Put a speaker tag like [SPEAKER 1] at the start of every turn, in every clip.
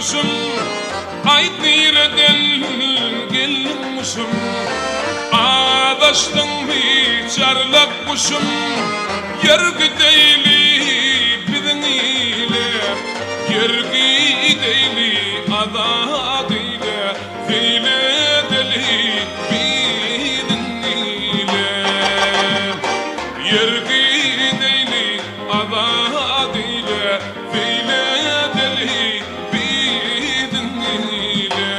[SPEAKER 1] kuşum, ayt nereden gelmişim. Adaştın bir çarlak kuşum, yergi deyli bidin ile, yergi deyli ada deyle, deyle deli bidin ile, yergi deyli ada deyle, deyle deli bidin ile.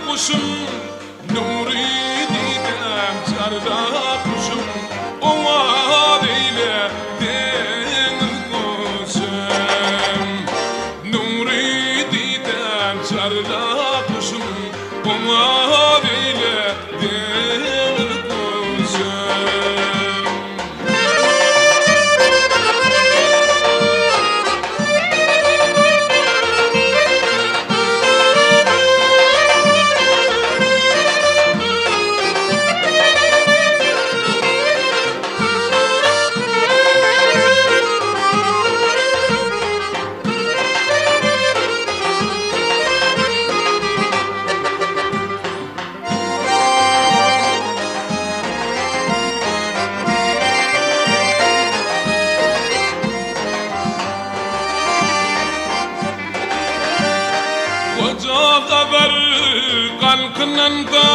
[SPEAKER 1] Kuşum, nuri didem çardak kuşum, ona deyle denir kuşum. Nuri didem çardak kuşum, ona deyle denir kuşum. Koca kabar kalkınanda,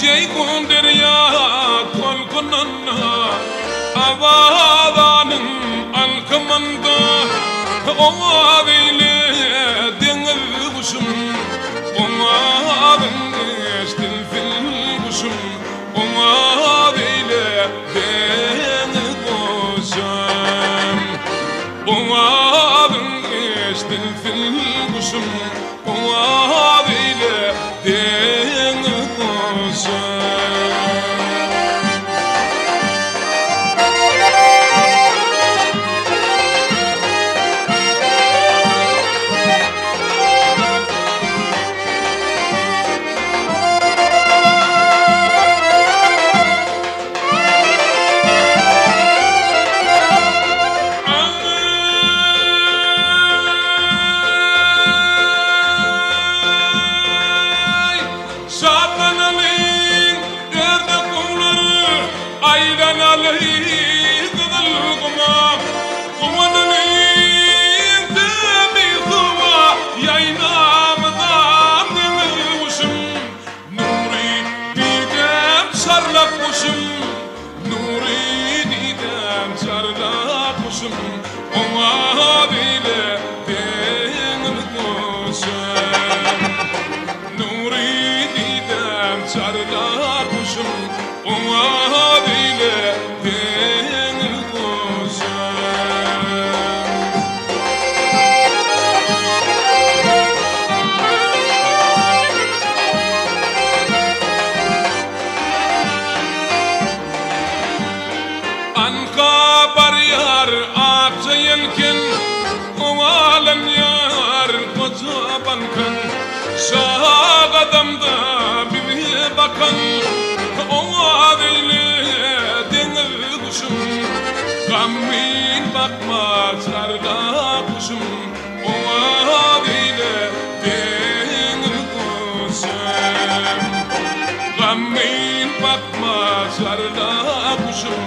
[SPEAKER 1] Ceyhun derya kolkunanda, avadanın alkımanda, ona deyle denir kuşum, ona denir fil kuşum, ona deyle denir kuşum, ona denir fil kuşum, ona deyle denir kuşum. Nuri didem çardak kuşum, ona deyle denir kuşum. Nuri didem çardak kuşum, ona deyle denir kuşum. Anka bar yar ağaça yelken, ovalan yar koca bankan, şah adamda bir bakan, ova deyle denir kuşum, gammin bakma çarda kuşum, ova deyle denir kuşum, gammin bakma çarda kuşum,